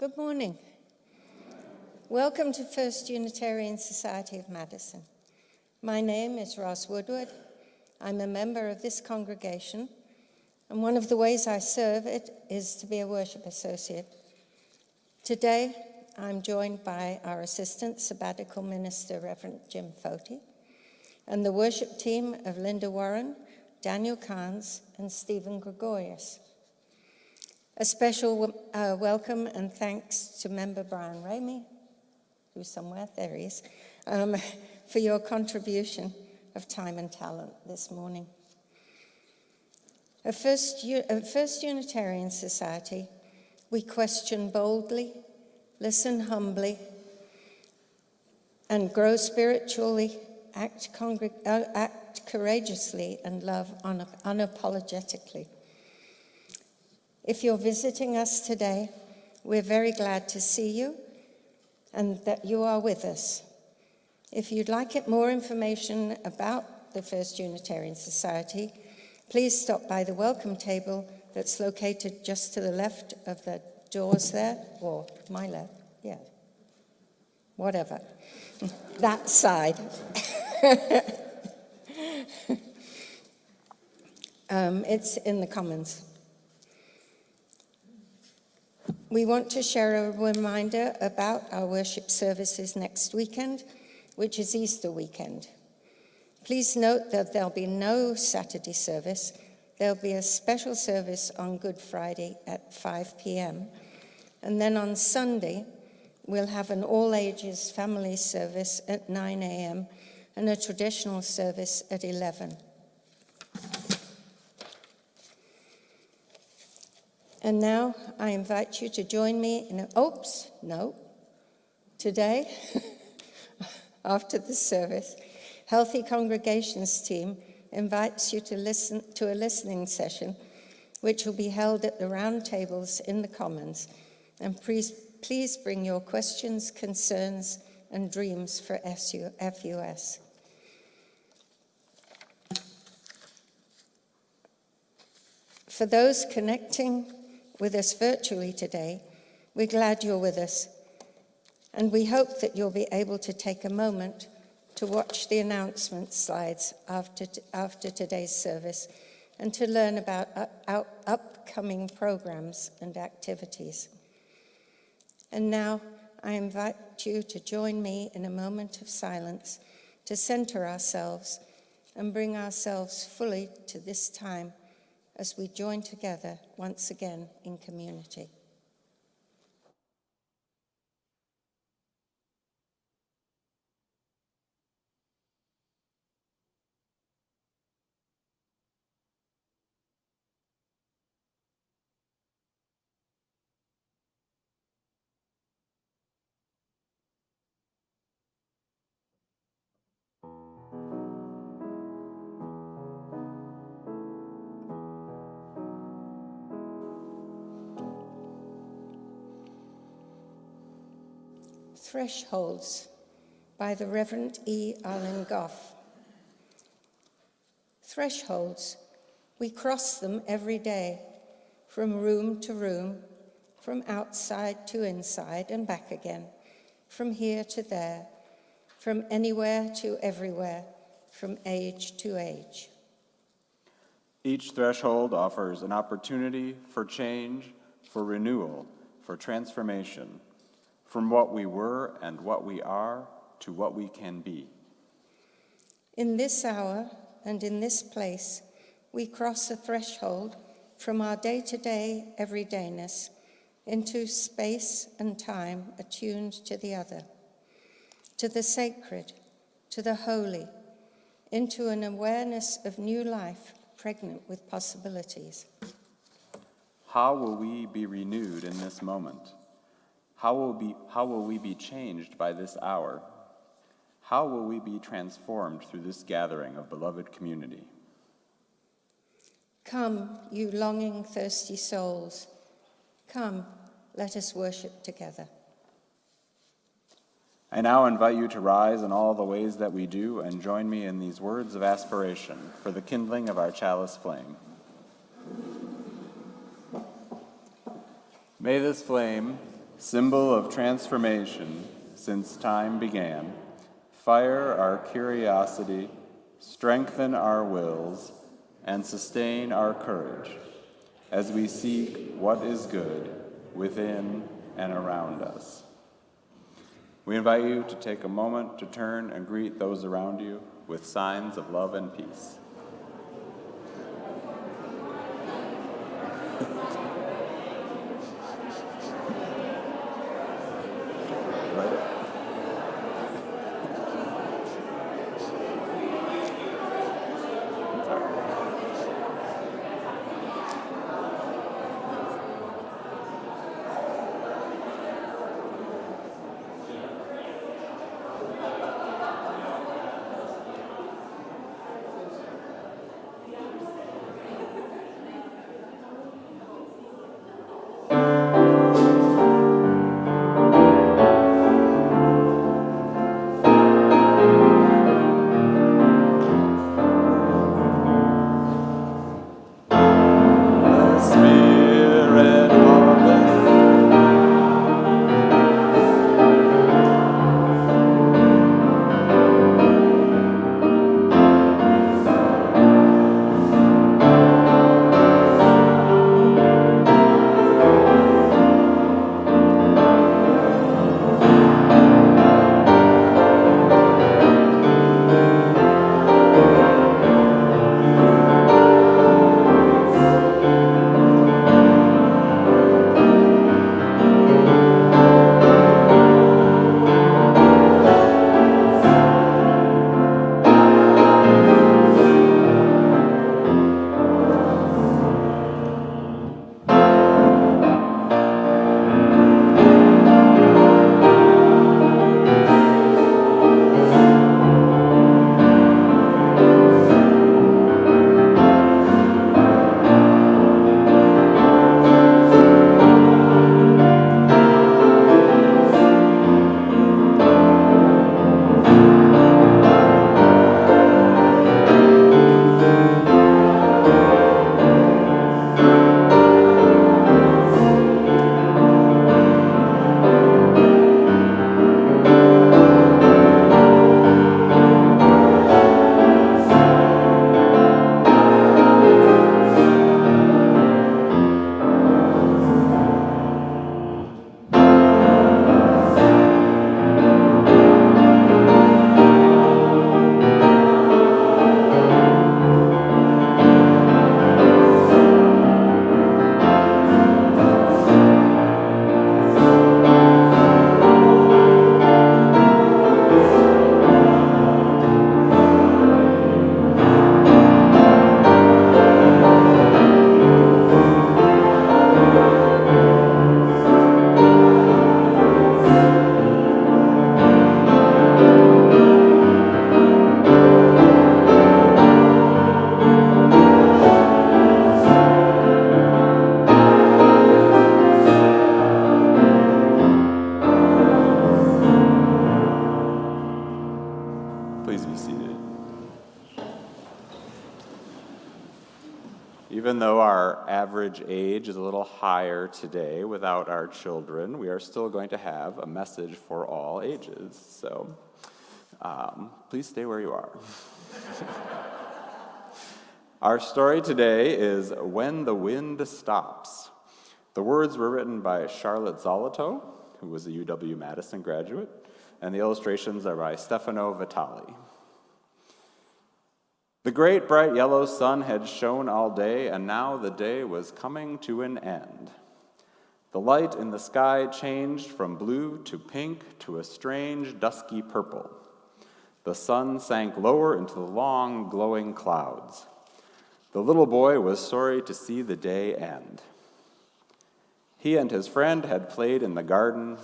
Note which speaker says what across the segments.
Speaker 1: Good morning. Welcome to First Unitarian Society of Madison. My name is Ross Woodward. I'm a member of this congregation, and one of the ways I serve it is to be a worship associate. Today, I'm joined by our Assistant Sabbatical Minister, Reverend Jim Foti, and the worship team of Linda Warren, Daniel Carnes, and Stephen Gregorius. A special welcome and thanks to member Bryan, Rainey, who's somewhere, there he is, for your contribution of time and talent this morning. At First Unitarian Society, we question boldly, listen humbly, and grow spiritually, act courageously, and love unapologetically. If you're visiting us today, we're very glad to see you and that you are with us. If you'd like more information about the First Unitarian Society, please stop by the welcome table that's located just to the left of the doors there, or my left, yeah, whatever, that side. It's in the Commons. We want to share a reminder about our worship services next weekend, which is Easter weekend. Please note that there'll be no Saturday service. There'll be a special service on Good Friday at 5 p.m. And then on Sunday, we'll have an all-ages family service at 9 a.m. and a traditional service at 11. And now I invite you to join me in today, after the service, Healthy Congregations team invites you to listen to a listening session, which will be held at the round tables in the Commons. And please bring your questions, concerns, and dreams for FUS. For those connecting with us virtually today, we're glad you're with us, and we hope that you'll be able to take a moment to watch the announcement slides after today's service and to learn about our upcoming programs and activities. And now I invite you to join me in a moment of silence to center ourselves and bring ourselves fully to this time as we join together once again in community. Thresholds by the Reverend E. Arlen Goff. Thresholds, we cross them every day, from room to room, from outside to inside and back again, from here to there, from anywhere to everywhere, from age to age.
Speaker 2: Each threshold offers an opportunity for change, for renewal, for transformation, from what we were and what we are to what we can be.
Speaker 1: In this hour and in this place, we cross a threshold from our day-to-day everydayness into space and time attuned to the other, to the sacred, to the holy, into an awareness of new life pregnant with possibilities.
Speaker 2: How will we be renewed in this moment? How will we be changed by this hour? How will we be transformed through this gathering of beloved community?
Speaker 1: Come, you longing, thirsty souls. Come, let us worship together.
Speaker 2: I now invite you to rise in all the ways that we do and join me in these words of aspiration for the kindling of our chalice flame. May this flame Symbol of transformation since time began, fire our curiosity, strengthen our wills, and sustain our courage as we seek what is good within and around us. We invite you to take a moment to turn and greet those around you with signs of love and peace. Even though our average age is a little higher today without our children, we are still going to have a message for all ages. So please stay where you are. Our story today is When the Wind Stops. The words were written by Charlotte Zolotow, who was a UW-Madison graduate, and the illustrations are by Stefano Vitali. The great bright yellow sun had shone all day, and now the day was coming to an end. The light in the sky changed from blue to pink to a strange dusky purple. The sun sank lower into the long, glowing clouds. The little boy was sorry to see the day end. He and his friend had played in the garden.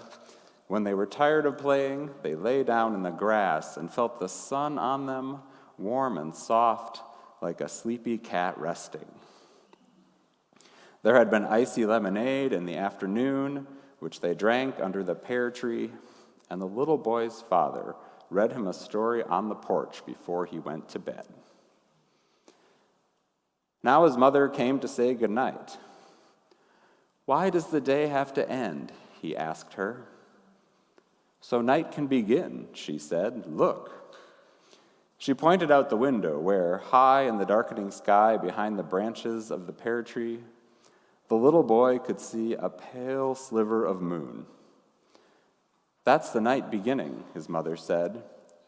Speaker 2: When they were tired of playing, they lay down in the grass and felt the sun on them, warm and soft, like a sleepy cat resting. There had been icy lemonade in the afternoon, which they drank under the pear tree, and the little boy's father read him a story on the porch before he went to bed. Now his mother came to say goodnight. "Why does the day have to end?" he asked her. So night can begin, she said. Look. She pointed out the window where, high in the darkening sky behind the branches of the pear tree, the little boy could see a pale sliver of moon. That's the night beginning, his mother said,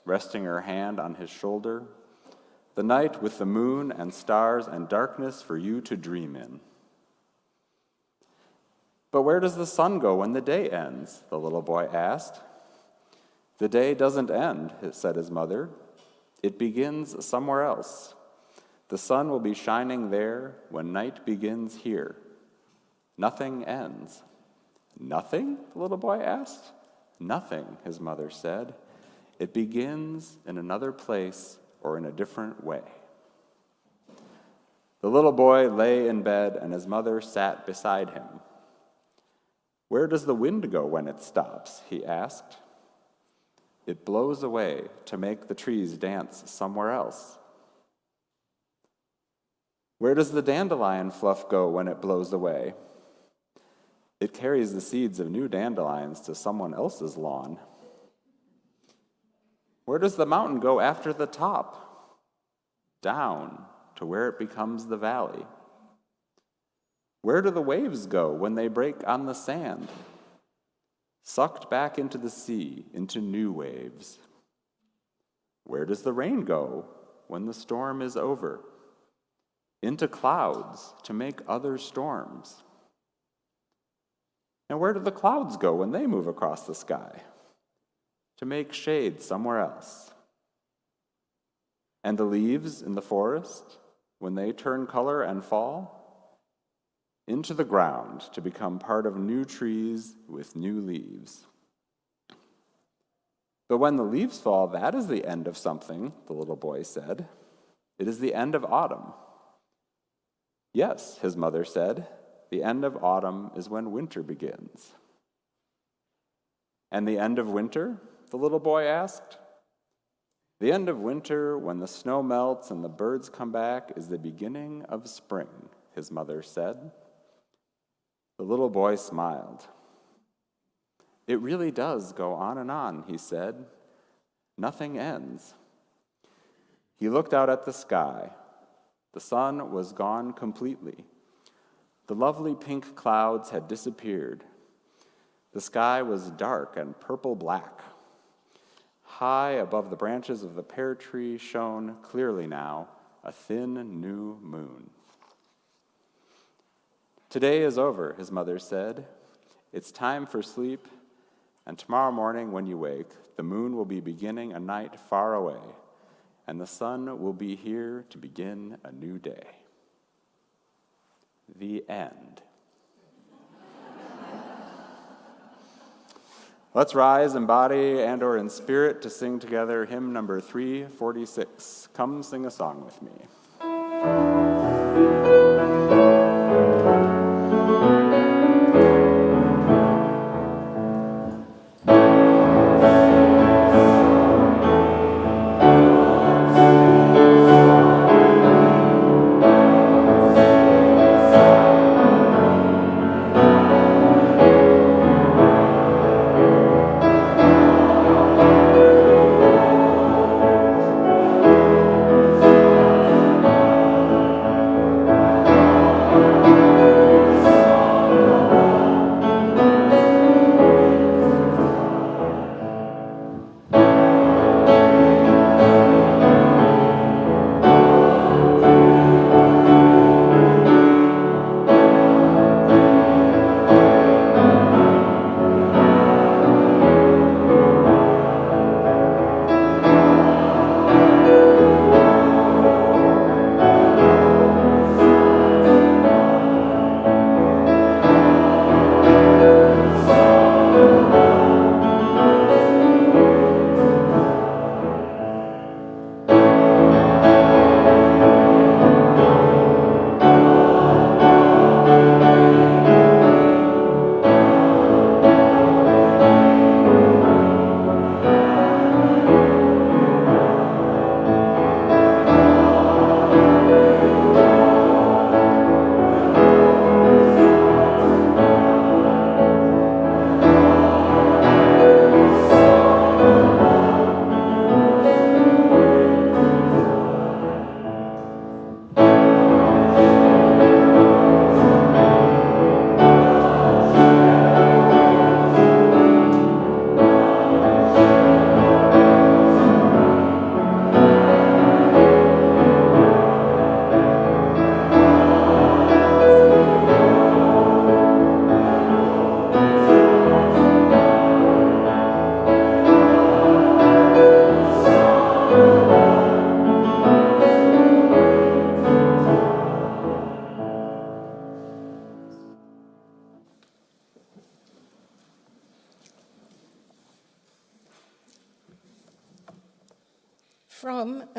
Speaker 2: resting her hand on his shoulder. The night with the moon and stars and darkness for you to dream in. But where does the sun go when the day ends? The little boy asked. The day doesn't end, said his mother. It begins somewhere else. The sun will be shining there when night begins here. Nothing ends. Nothing? The little boy asked. Nothing, his mother said. It begins in another place or in a different way. The little boy lay in bed and his mother sat beside him. Where does the wind go when it stops? He asked. It blows away to make the trees dance somewhere else. Where does the dandelion fluff go when it blows away? It carries the seeds of new dandelions to someone else's lawn. Where does the mountain go after the top? Down to where it becomes the valley. Where do the waves go when they break on the sand? Sucked back into the sea, into new waves. Where does the rain go when the storm is over? Into clouds to make other storms. And where do the clouds go when they move across the sky? To make shade somewhere else. And the leaves in the forest, when they turn color and fall? Into the ground to become part of new trees with new leaves. But when the leaves fall, that is the end of something, the little boy said. It is the end of autumn. Yes, his mother said, the end of autumn is when winter begins. And the end of winter? The little boy asked. The end of winter, when the snow melts and the birds come back, is the beginning of spring, his mother said. The little boy smiled. It really does go on and on, he said. Nothing ends. He looked out at the sky. The sun was gone completely. The lovely pink clouds had disappeared. The sky was dark and purple-black. High above the branches of the pear tree shone clearly now a thin new moon. Today is over, his mother said. It's time for sleep, and tomorrow morning when you wake, the moon will be beginning a night far away, and the sun will be here to begin a new day. The end. Let's rise in body and or in spirit to sing together hymn number 346. Come sing a song with me.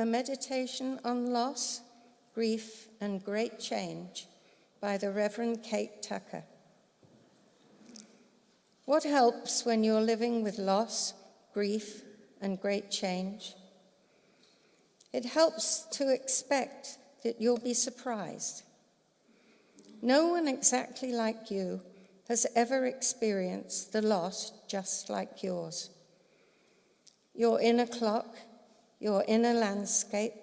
Speaker 1: a meditation on loss, grief, and great change by the Reverend Kate Tucker. What helps when you're living with loss, grief, and great change? It helps to expect that you'll be surprised. No one exactly like you has ever experienced the loss just like yours. Your inner clock, your inner landscape,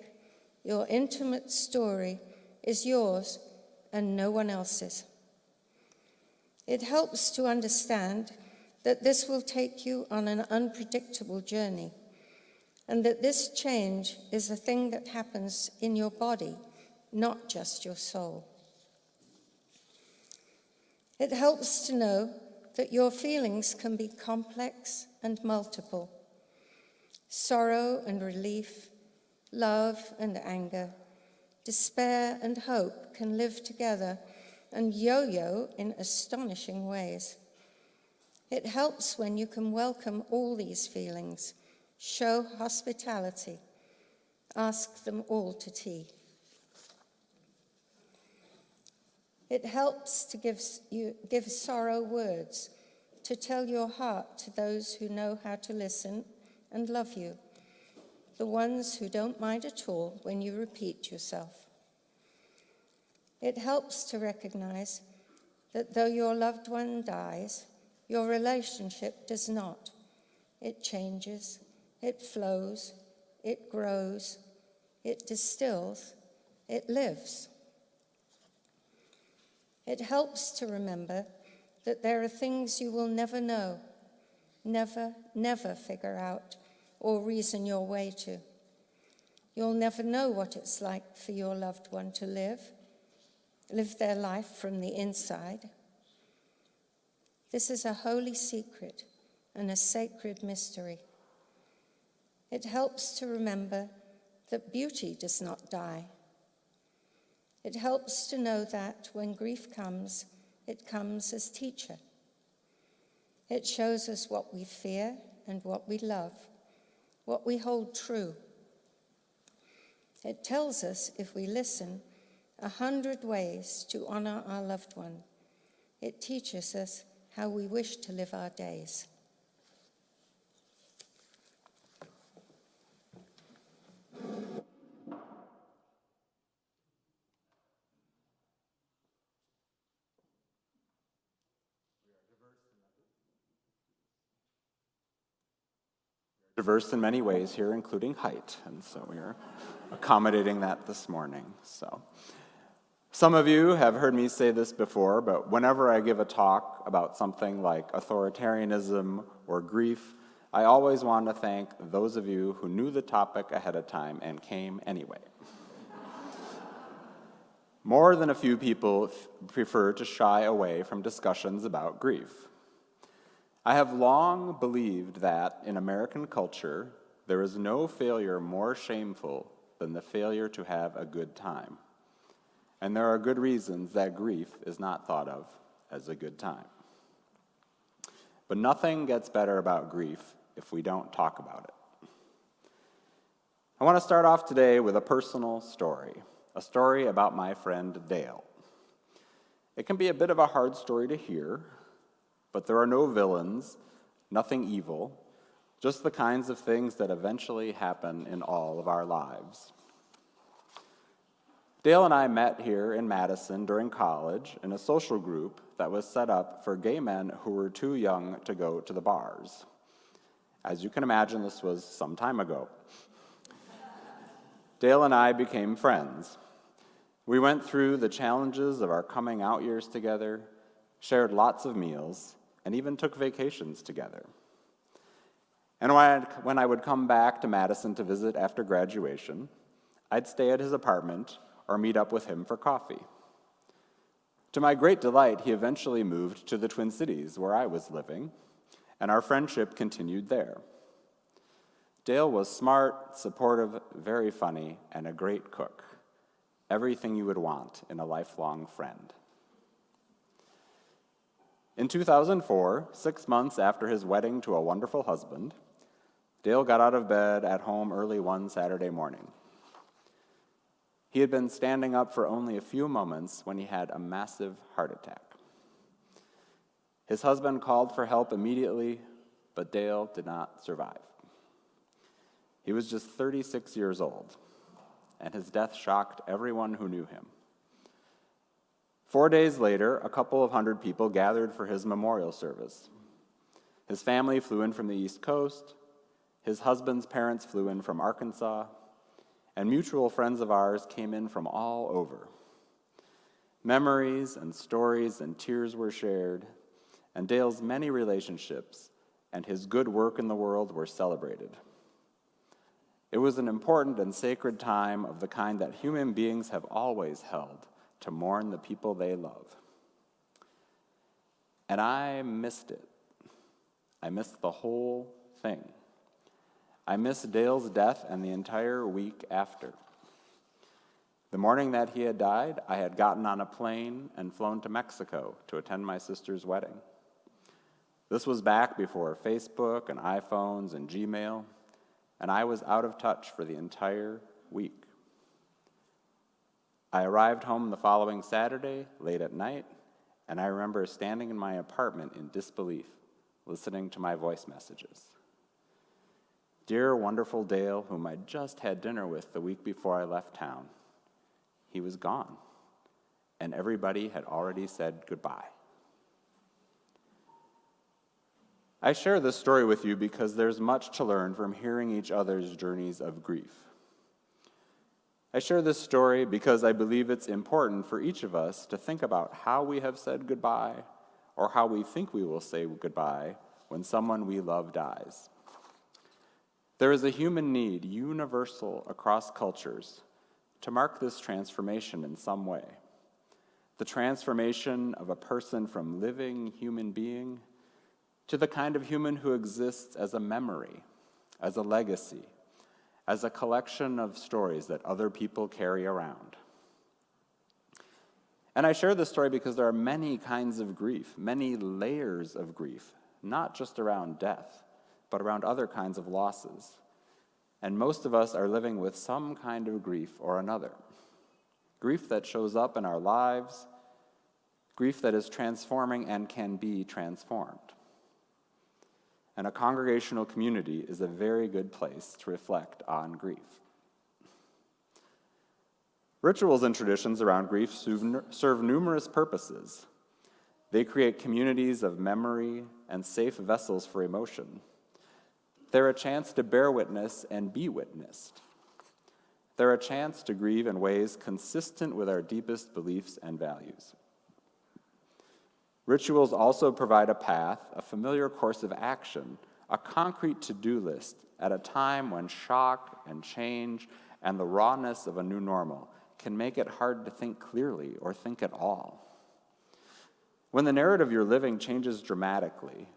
Speaker 1: your intimate story is yours and no one else's. It helps to understand that this will take you on an unpredictable journey, and that this change is a thing that happens in your body, not just your soul. It helps to know that your feelings can be complex and multiple. Sorrow and relief, love and anger, despair and hope can live together and yo-yo in astonishing ways. It helps when you can welcome all these feelings, show hospitality, ask them all to tea. It helps to give sorrow words, to tell your heart to those who know how to listen and love you, the ones who don't mind at all when you repeat yourself. It helps to recognize that though your loved one dies, your relationship does not. It changes, it flows, it grows, it distills, it lives. It helps to remember that there are things you will never know, never figure out or reason your way to. You'll never know what it's like for your loved one to live their life from the inside. This is a holy secret and a sacred mystery. It helps to remember that beauty does not die. It helps to know that when grief comes, it comes as teacher. It shows us what we fear and what we love, what we hold true. It tells us, if we listen, 100 ways to honor our loved one. It teaches us how we wish to live our days.
Speaker 2: Diverse in many ways here, including height, and so we are accommodating that this morning. So, some of you have heard me say this before, but whenever I give a talk about something like authoritarianism or grief, I always want to thank those of you who knew the topic ahead of time and came anyway. More than a few people prefer to shy away from discussions about grief. I have long believed that in American culture, there is no failure more shameful than the failure to have a good time. And there are good reasons that grief is not thought of as a good time. But nothing gets better about grief if we don't talk about it. I want to start off today with a personal story, a story about my friend Dale. It can be a bit of a hard story to hear, but there are no villains, nothing evil, just the kinds of things that eventually happen in all of our lives. Dale and I met here in Madison during college in a social group that was set up for gay men who were too young to go to the bars. As you can imagine, this was some time ago. Dale and I became friends. We went through the challenges of our coming out years together, shared lots of meals, and even took vacations together. And when I would come back to Madison to visit after graduation, I'd stay at his apartment or meet up with him for coffee. To my great delight, he eventually moved to the Twin Cities, where I was living, and our friendship continued there. Dale was smart, supportive, very funny, and a great cook. Everything you would want in a lifelong friend. In 2004, 6 months after his wedding to a wonderful husband, Dale got out of bed at home early one Saturday morning. He had been standing up for only a few moments when he had a massive heart attack. His husband called for help immediately, but Dale did not survive. He was just 36 years old, and his death shocked everyone who knew him. 4 days later, a couple of hundred people gathered for his memorial service. His family flew in from the East Coast, his husband's parents flew in from Arkansas, and mutual friends of ours came in from all over. Memories and stories and tears were shared, and Dale's many relationships and his good work in the world were celebrated. It was an important and sacred time of the kind that human beings have always held to mourn the people they love. And I missed it. I missed the whole thing. I missed Dale's death and the entire week after. The morning that he had died, I had gotten on a plane and flown to Mexico to attend my sister's wedding. This was back before Facebook and iPhones and Gmail, and I was out of touch for the entire week. I arrived home the following Saturday, late at night, and I remember standing in my apartment in disbelief, listening to my voice messages. Dear, wonderful Dale, whom I just had dinner with the week before I left town, he was gone, and everybody had already said goodbye. I share this story with you because there's much to learn from hearing each other's journeys of grief. I share this story because I believe it's important for each of us to think about how we have said goodbye or how we think we will say goodbye when someone we love dies. There is a human need, universal across cultures, to mark this transformation in some way. The transformation of a person from living human being to the kind of human who exists as a memory, as a legacy, as a collection of stories that other people carry around. And I share this story because there are many kinds of grief, many layers of grief, not just around death, but around other kinds of losses. And most of us are living with some kind of grief or another. Grief that shows up in our lives, grief that is transforming and can be transformed. And a congregational community is a very good place to reflect on grief. Rituals and traditions around grief serve numerous purposes. They create communities of memory and safe vessels for emotion. They're a chance to bear witness and be witnessed. They're a chance to grieve in ways consistent with our deepest beliefs and values. Rituals also provide a path, a familiar course of action, a concrete to-do list at a time when shock and change and the rawness of a new normal can make it hard to think clearly or think at all. When the narrative you're living changes dramatically,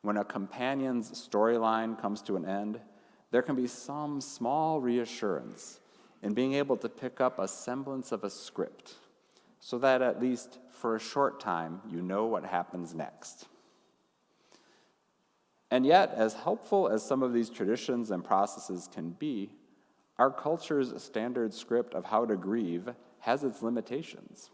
Speaker 2: when a companion's storyline comes to an end, there can be some small reassurance in being able to pick up a semblance of a script, so that at least for a short time you know what happens next. And yet, as helpful as some of these traditions and processes can be, our culture's standard script of how to grieve has its limitations.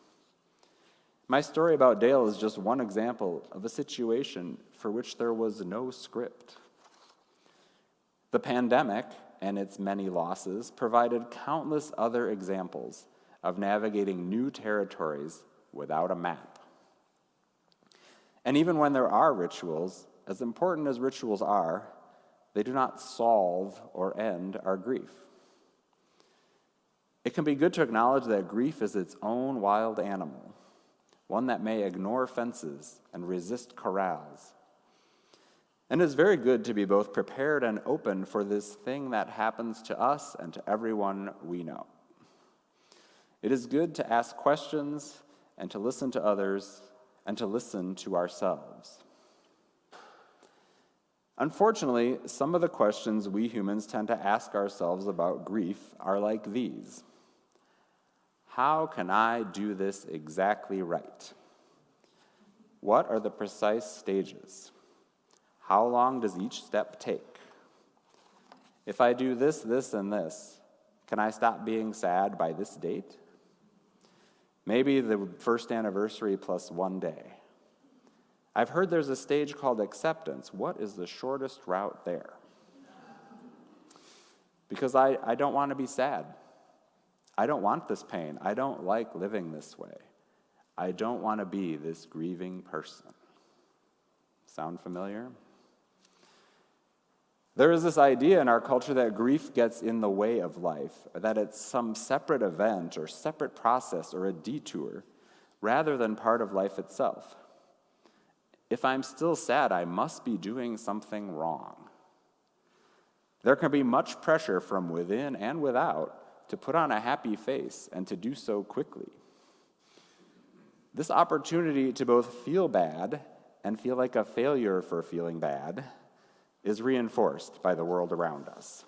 Speaker 2: My story about Dale is just one example of a situation for which there was no script. The pandemic and its many losses provided countless other examples of navigating new territories without a map. And even when there are rituals, as important as rituals are, they do not solve or end our grief. It can be good to acknowledge that grief is its own wild animal, one that may ignore fences and resist corrals. And it's very good to be both prepared and open for this thing that happens to us and to everyone we know. It is good to ask questions and to listen to others and to listen to ourselves. Unfortunately, some of the questions we humans tend to ask ourselves about grief are like these. How can I do this exactly right? What are the precise stages? How long does each step take? If I do this, this, and this, Can I stop being sad by this date? Maybe the first anniversary plus 1 day. I've heard there's a stage called acceptance. What is the shortest route there? Because I don't want to be sad. I don't want this pain. I don't like living this way. I don't want to be this grieving person. Sound familiar? There is this idea in our culture that grief gets in the way of life, that it's some separate event or separate process or a detour, rather than part of life itself. If I'm still sad, I must be doing something wrong. There can be much pressure from within and without to put on a happy face and to do so quickly. This opportunity to both feel bad and feel like a failure for feeling bad is reinforced by the world around us.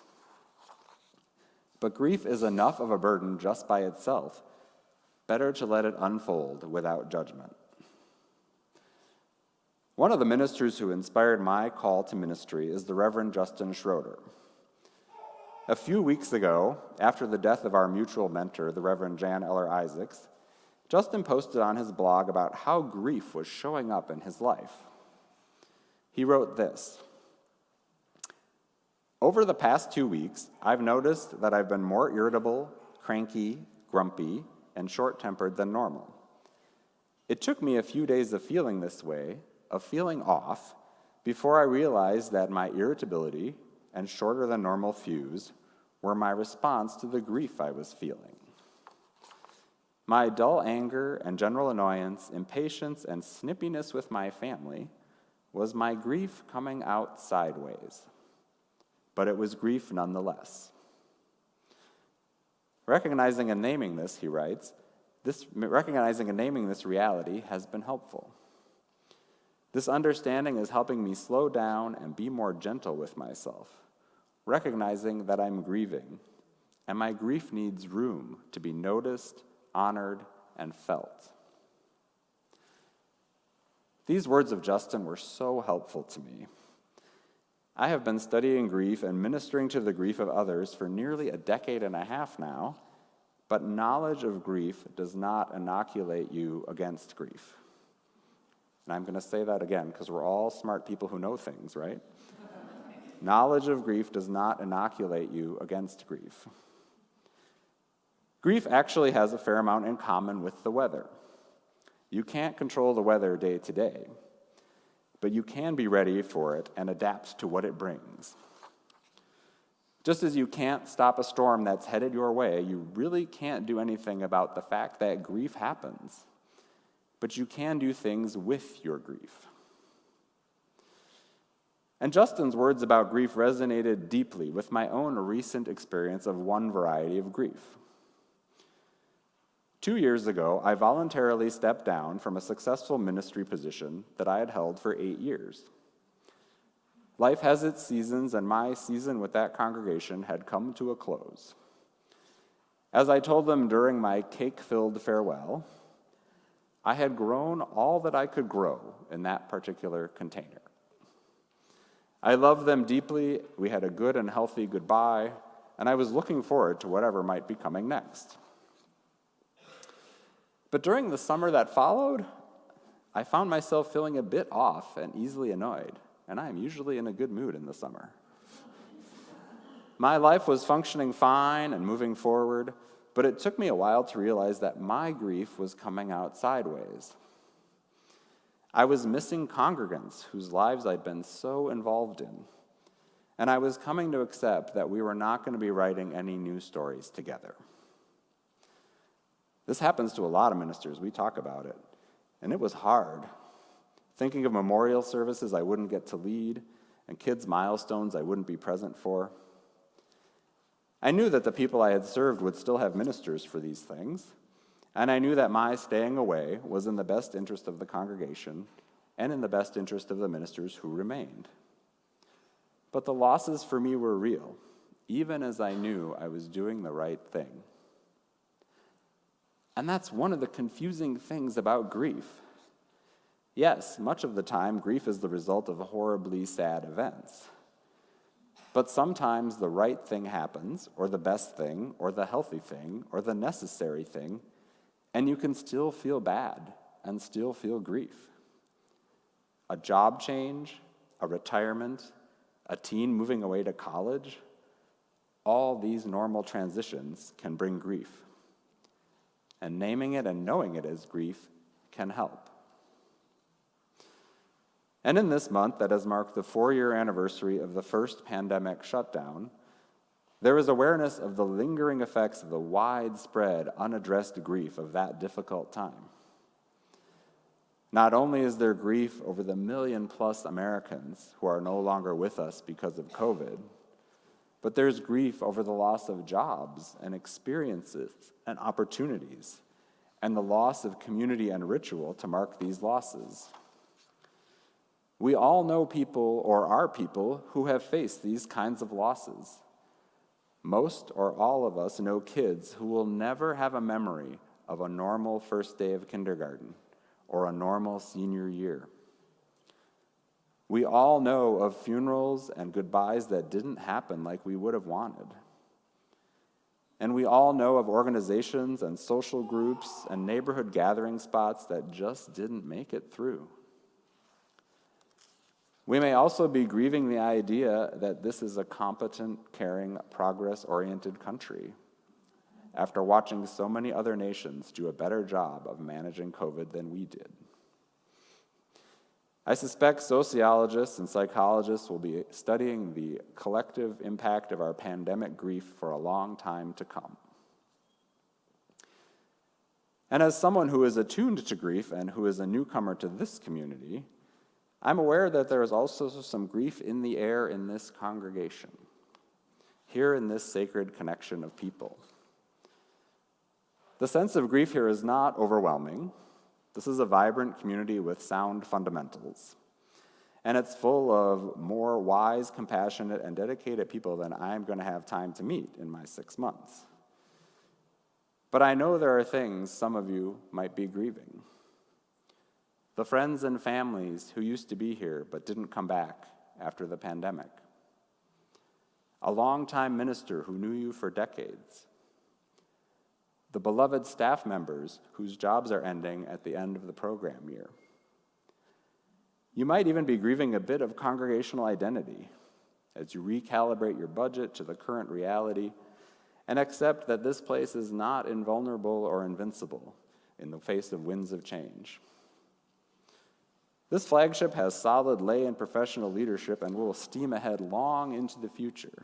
Speaker 2: But grief is enough of a burden just by itself. Better to let it unfold without judgment. One of the ministers who inspired my call to ministry is the Reverend Justin Schroeder. A few weeks ago, after the death of our mutual mentor, the Reverend Jan Eller Isaacs, Justin posted on his blog about how grief was showing up in his life. He wrote this: "Over the past 2 weeks, I've noticed that I've been more irritable, cranky, grumpy, and short-tempered than normal. It took me a few days of feeling this way, of feeling off, before I realized that my irritability and shorter than normal fuse were my response to the grief I was feeling. My dull anger and general annoyance, impatience, and snippiness with my family was my grief coming out sideways. But it was grief nonetheless. Recognizing and naming this," he writes, recognizing and naming this reality has been helpful. This understanding is helping me slow down and be more gentle with myself, recognizing that I'm grieving, and my grief needs room to be noticed, honored, and felt." These words of Justin were so helpful to me. I have been studying grief and ministering to the grief of others for nearly a decade and a half now, but knowledge of grief does not inoculate you against grief. And I'm going to say that again because we're all smart people who know things, right? Knowledge of grief does not inoculate you against grief. Grief actually has a fair amount in common with the weather. You can't control the weather day to day, but you can be ready for it and adapt to what it brings. Just as you can't stop a storm that's headed your way, you really can't do anything about the fact that grief happens, but you can do things with your grief. And Justin's words about grief resonated deeply with my own recent experience of one variety of grief. 2 years ago, I voluntarily stepped down from a successful ministry position that I had held for 8 years. Life has its seasons, and my season with that congregation had come to a close. As I told them during my cake-filled farewell, I had grown all that I could grow in that particular container. I loved them deeply, we had a good and healthy goodbye, and I was looking forward to whatever might be coming next. But during the summer that followed, I found myself feeling a bit off and easily annoyed, and I am usually in a good mood in the summer. My life was functioning fine and moving forward, but it took me a while to realize that my grief was coming out sideways. I was missing congregants whose lives I'd been so involved in, and I was coming to accept that we were not going to be writing any new stories together. This happens to a lot of ministers. We talk about it, and it was hard. Thinking of memorial services I wouldn't get to lead, and kids' milestones I wouldn't be present for. I knew that the people I had served would still have ministers for these things, and I knew that my staying away was in the best interest of the congregation and in the best interest of the ministers who remained. But the losses for me were real, even as I knew I was doing the right thing. And that's one of the confusing things about grief. Yes, much of the time, grief is the result of horribly sad events. But sometimes the right thing happens, or the best thing, or the healthy thing, or the necessary thing, and you can still feel bad and still feel grief. A job change, a retirement, a teen moving away to college, all these normal transitions can bring grief. And naming it and knowing it as grief can help. And in this month that has marked the 4-year anniversary of the first pandemic shutdown, there is awareness of the lingering effects of the widespread, unaddressed grief of that difficult time. Not only is there grief over the 1 million-plus Americans who are no longer with us because of COVID, but there's grief over the loss of jobs and experiences and opportunities, and the loss of community and ritual to mark these losses. We all know people or are people who have faced these kinds of losses. Most or all of us know kids who will never have a memory of a normal first day of kindergarten or a normal senior year. We all know of funerals and goodbyes that didn't happen like we would have wanted. And we all know of organizations and social groups and neighborhood gathering spots that just didn't make it through. We may also be grieving the idea that this is a competent, caring, progress-oriented country, after watching so many other nations do a better job of managing COVID than we did. I suspect sociologists and psychologists will be studying the collective impact of our pandemic grief for a long time to come. And as someone who is attuned to grief and who is a newcomer to this community, I'm aware that there is also some grief in the air in this congregation, here in this sacred connection of people. The sense of grief here is not overwhelming. This is a vibrant community with sound fundamentals, and it's full of more wise, compassionate, and dedicated people than I'm going to have time to meet in my 6 months. But I know there are things some of you might be grieving. The friends and families who used to be here but didn't come back after the pandemic. A longtime minister who knew you for decades. The beloved staff members whose jobs are ending at the end of the program year. You might even be grieving a bit of congregational identity as you recalibrate your budget to the current reality and accept that this place is not invulnerable or invincible in the face of winds of change. This flagship has solid lay and professional leadership and will steam ahead long into the future.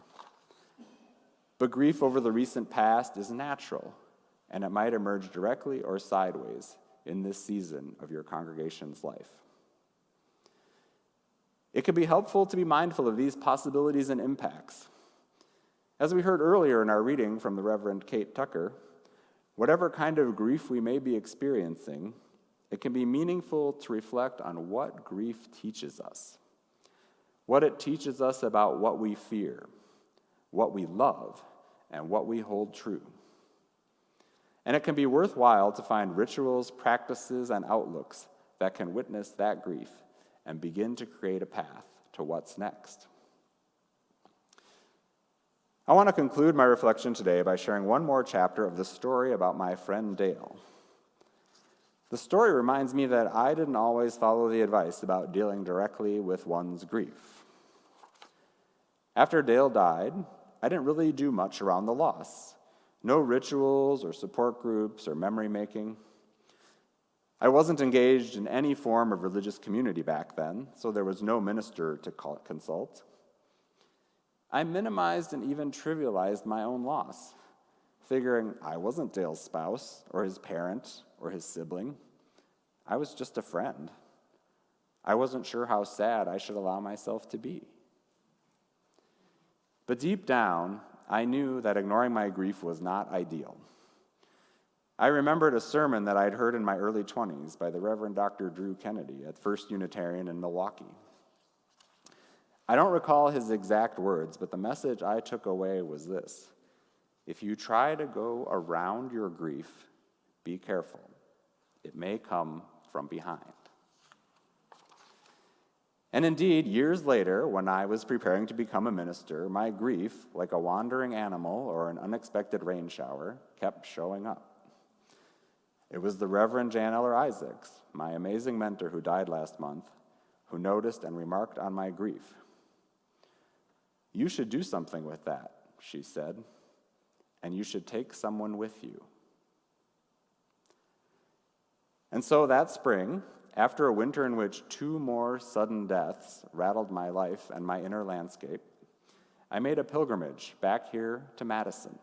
Speaker 2: But grief over the recent past is natural, and it might emerge directly or sideways in this season of your congregation's life. It can be helpful to be mindful of these possibilities and impacts. As we heard earlier in our reading from the Reverend Kate Tucker, whatever kind of grief we may be experiencing, it can be meaningful to reflect on what grief teaches us, what it teaches us about what we fear, what we love, and what we hold true. And it can be worthwhile to find rituals, practices, and outlooks that can witness that grief and begin to create a path to what's next. I want to conclude my reflection today by sharing one more chapter of the story about my friend Dale. The story reminds me that I didn't always follow the advice about dealing directly with one's grief. After Dale died, I didn't really do much around the loss. No rituals or support groups or memory making. I wasn't engaged in any form of religious community back then, so there was no minister to consult. I minimized and even trivialized my own loss, figuring I wasn't Dale's spouse or his parent or his sibling. I was just a friend. I wasn't sure how sad I should allow myself to be. But deep down, I knew that ignoring my grief was not ideal. I remembered a sermon that I'd heard in my early 20s by the Reverend Dr. Drew Kennedy at First Unitarian in Milwaukee. I don't recall his exact words, but the message I took away was this: if you try to go around your grief, be careful. It may come from behind. And indeed, years later, when I was preparing to become a minister, my grief, like a wandering animal or an unexpected rain shower, kept showing up. It was the Reverend Jan Eller Isaacs, my amazing mentor who died last month, who noticed and remarked on my grief. "You should do something with that," she said, "and you should take someone with you." And so that spring, after a winter in which 2 more sudden deaths rattled my life and my inner landscape, I made a pilgrimage back here to Madison.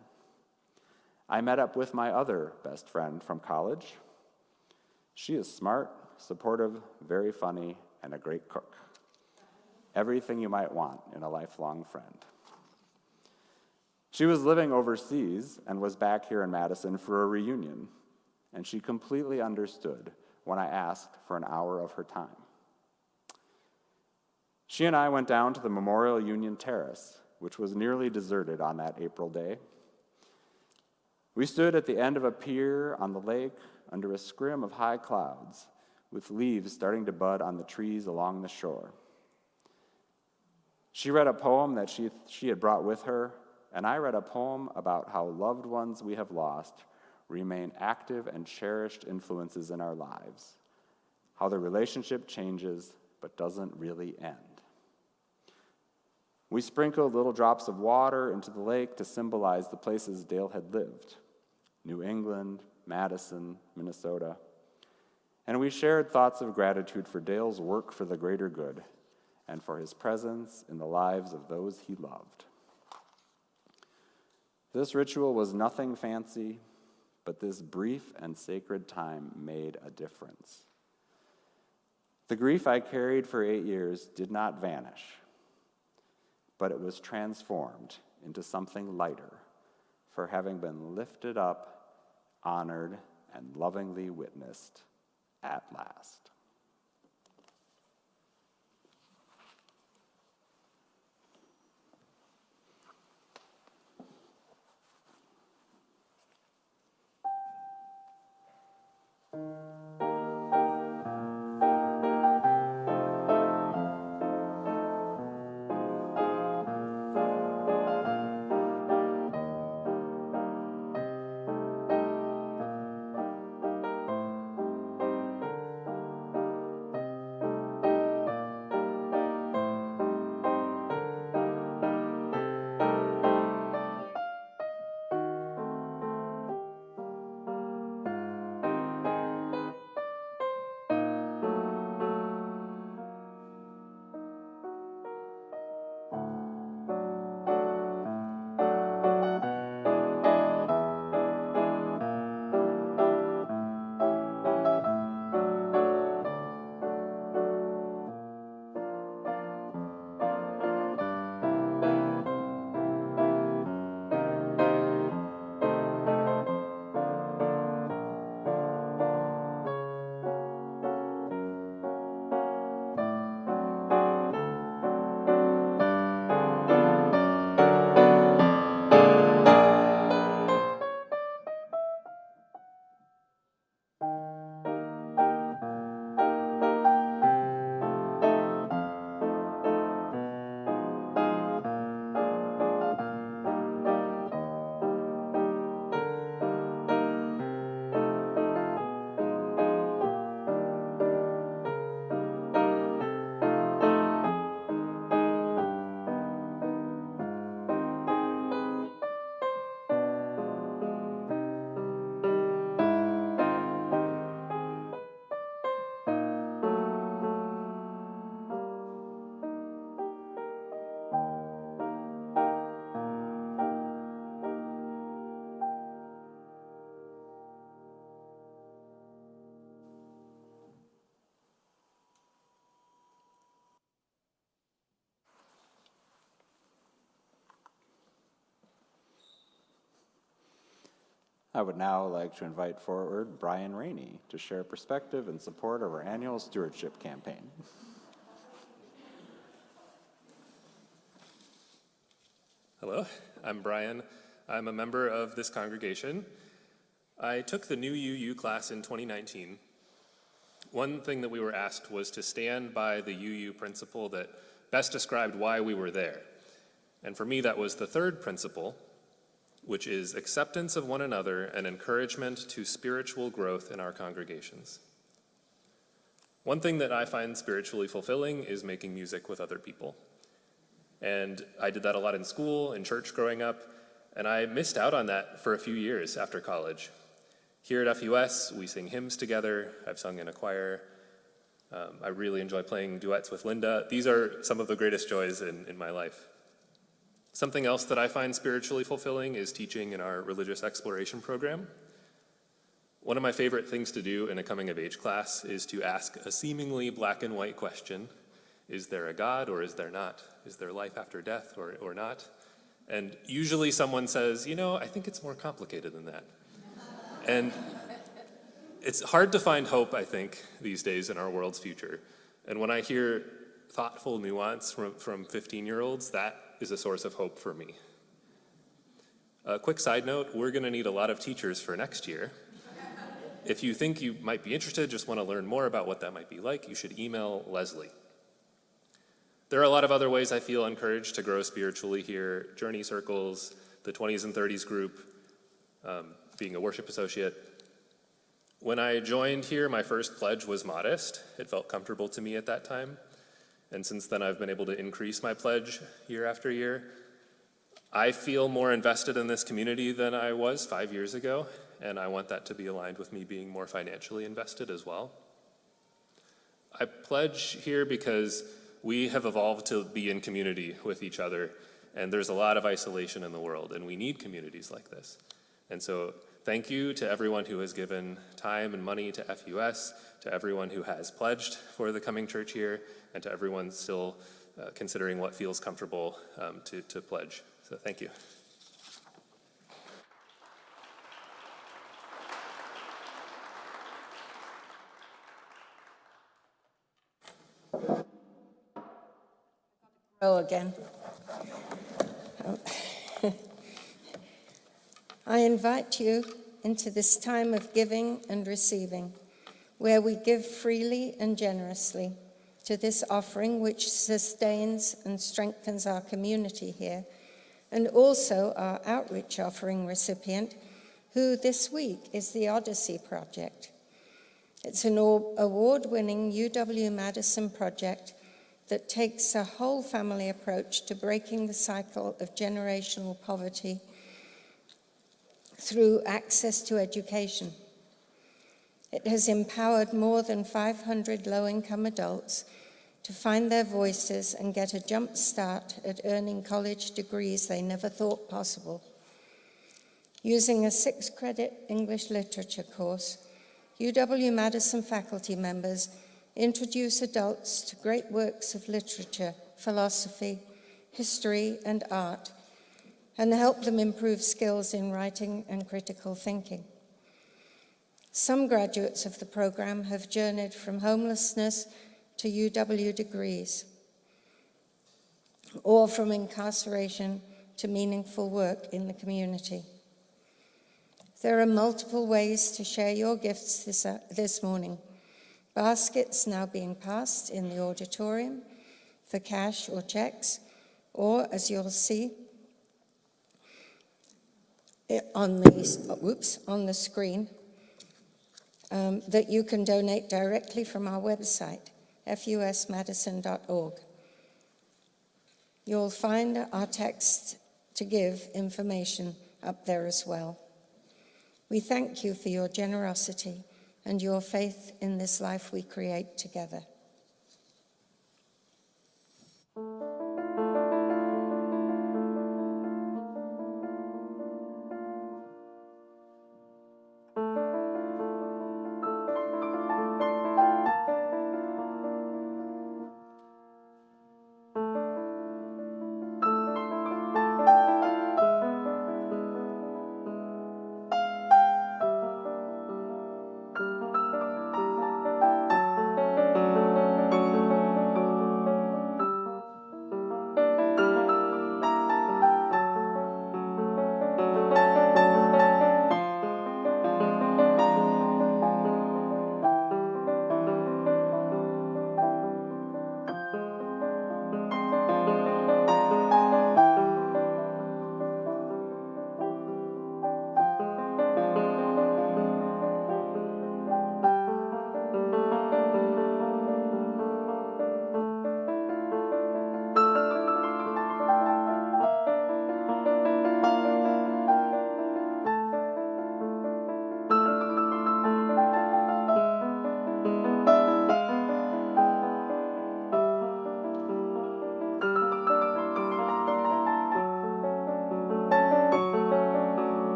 Speaker 2: I met up with my other best friend from college. She is smart, supportive, very funny, and a great cook. Everything you might want in a lifelong friend. She was living overseas and was back here in Madison for a reunion, and she completely understood when I asked for an hour of her time. She and I went down to the Memorial Union Terrace, which was nearly deserted on that April day. We stood at the end of a pier on the lake under a scrim of high clouds, with leaves starting to bud on the trees along the shore. She read a poem that she had brought with her, and I read a poem about how loved ones we have lost remain active and cherished influences in our lives, how the relationship changes but doesn't really end. We sprinkled little drops of water into the lake to symbolize the places Dale had lived: New England, Madison, Minnesota. And we shared thoughts of gratitude for Dale's work for the greater good and for his presence in the lives of those he loved. This ritual was nothing fancy, but this brief and sacred time made a difference. The grief I carried for 8 years did not vanish, but it was transformed into something lighter for having been lifted up, honored, and lovingly witnessed at last. I would now like to invite forward Bryan Rainey to share perspective in support of our annual stewardship campaign.
Speaker 3: Hello, I'm Bryan. I'm a member of this congregation. I took the new UU class in 2019. one thing that we were asked was to stand by the UU principle that best described why we were there. And for me, that was the third principle, which is acceptance of one another and encouragement to spiritual growth in our congregations. One thing that I find spiritually fulfilling is making music with other people. And I did that a lot in school, in church growing up, and I missed out on that for a few years after college. Here at FUS, we sing hymns together. I've sung in a choir. I really enjoy playing duets with Linda. These are some of the greatest joys in my life. Something else that I find spiritually fulfilling is teaching in our religious exploration program. One of my favorite things to do in a coming-of-age class is to ask a seemingly black and white question. Is there a God or is there not? Is there life after death or not? And usually someone says, I think it's more complicated than that. And it's hard to find hope, I think, these days in our world's future. And when I hear thoughtful nuance from 15-year-olds, that is a source of hope for me. A quick side note, we're going to need a lot of teachers for next year. If you think you might be interested, just want to learn more about what that might be like, you should email Leslie. There are a lot of other ways I feel encouraged to grow spiritually here: journey circles, the 20s and 30s group, being a worship associate. When I joined here, my first pledge was modest. It felt comfortable to me at that time. And since then, I've been able to increase my pledge year after year. I feel more invested in this community than I was 5 years ago, and I want that to be aligned with me being more financially invested as well. I pledge here because we have evolved to be in community with each other, and there's a lot of isolation in the world, and we need communities like this. And so thank you to everyone who has given time and money to FUS, to everyone who has pledged for the coming church year, and to everyone still considering what feels comfortable to pledge. So thank you.
Speaker 1: Again. I invite you into this time of giving and receiving, where we give freely and generously to this offering which sustains and strengthens our community here, and also our outreach offering recipient, who this week is the Odyssey Project. It's an award-winning UW-Madison project that takes a whole family approach to breaking the cycle of generational poverty through access to education. It has empowered more than 500 low-income adults to find their voices and get a jump start at earning college degrees they never thought possible. Using a 6-credit English literature course, UW-Madison faculty members introduce adults to great works of literature, philosophy, history, and art, and help them improve skills in writing and critical thinking. Some graduates of the program have journeyed from homelessness to UW degrees, or from incarceration to meaningful work in the community. There are multiple ways to share your gifts this morning. Baskets now being passed in the auditorium for cash or checks, or as you'll see on the screen, that you can donate directly from our website, fusmadison.org. You'll find our text to give information up there as well. We thank you for your generosity and your faith in this life we create together.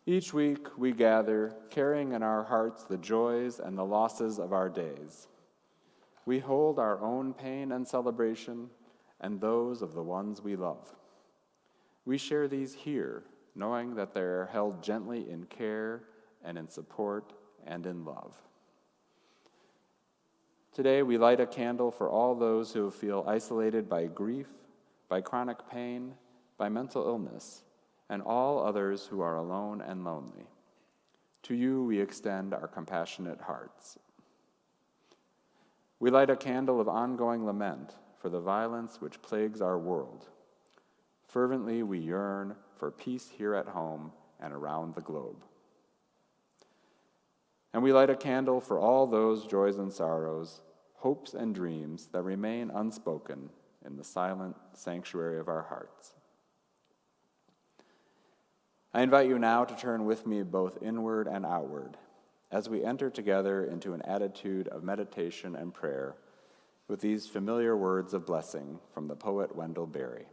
Speaker 2: Each week we gather, carrying in our hearts the joys and the losses of our days. We hold our own pain and celebration and those of the ones we love. We share these here, knowing that they are held gently in care and in support and in love. Today we light a candle for all those who feel isolated by grief, by chronic pain, by mental illness, and all others who are alone and lonely. To you we extend our compassionate hearts. We light a candle of ongoing lament for the violence which plagues our world. Fervently we yearn for peace here at home and around the globe. And we light a candle for all those joys and sorrows, hopes and dreams that remain unspoken in the silent sanctuary of our hearts. I invite you now to turn with me both inward and outward as we enter together into an attitude of meditation and prayer with these familiar words of blessing from the poet Wendell Berry.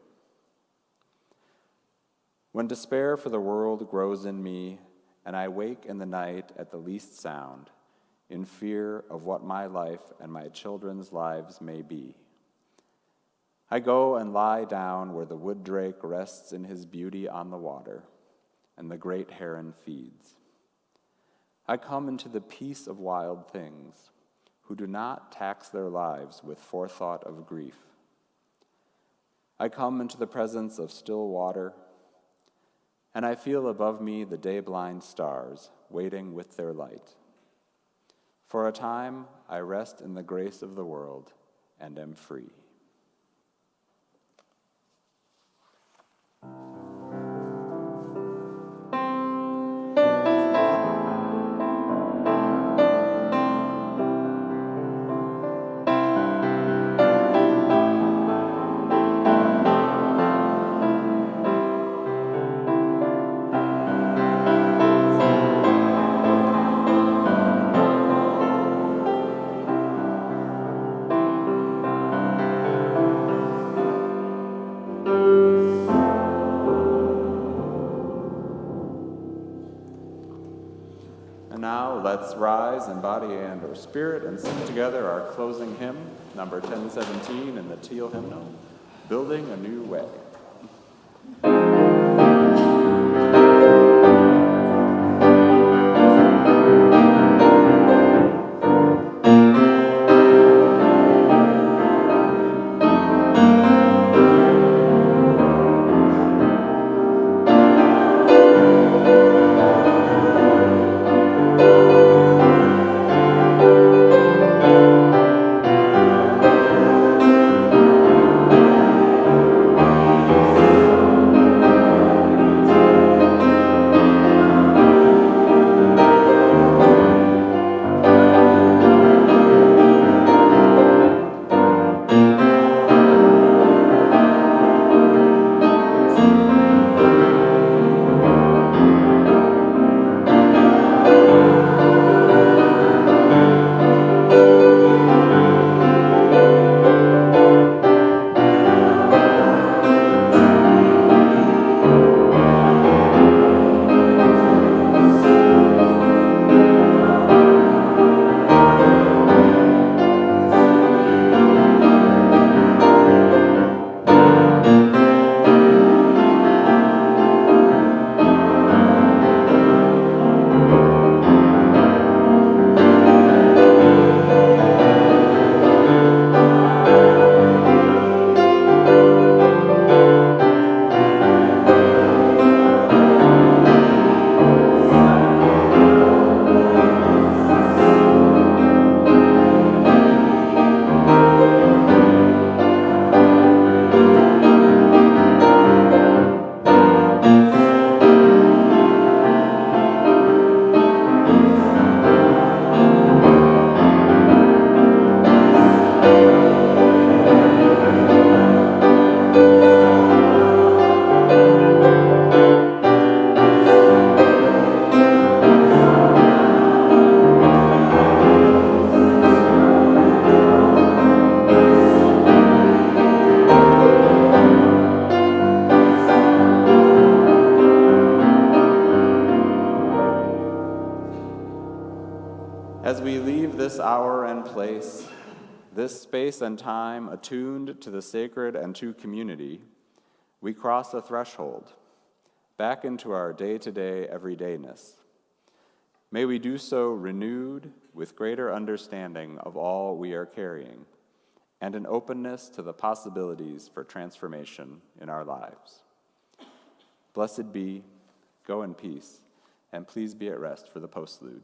Speaker 2: When despair for the world grows in me, and I wake in the night at the least sound, in fear of what my life and my children's lives may be, I go and lie down where the wood drake rests in his beauty on the water, and the great heron feeds. I come into the peace of wild things, who do not tax their lives with forethought of grief. I come into the presence of still water, and I feel above me the day-blind stars waiting with their light. For a time, I rest in the grace of the world and am free. Now let's rise in body and or spirit and sing together our closing hymn, number 1017 in the teal hymnal, Building a New Way. As we leave this hour and place, this space and time attuned to the sacred and to community, we cross a threshold back into our day-to-day everydayness. May we do so renewed with greater understanding of all we are carrying and an openness to the possibilities for transformation in our lives. Blessed be, go in peace, and please be at rest for the postlude.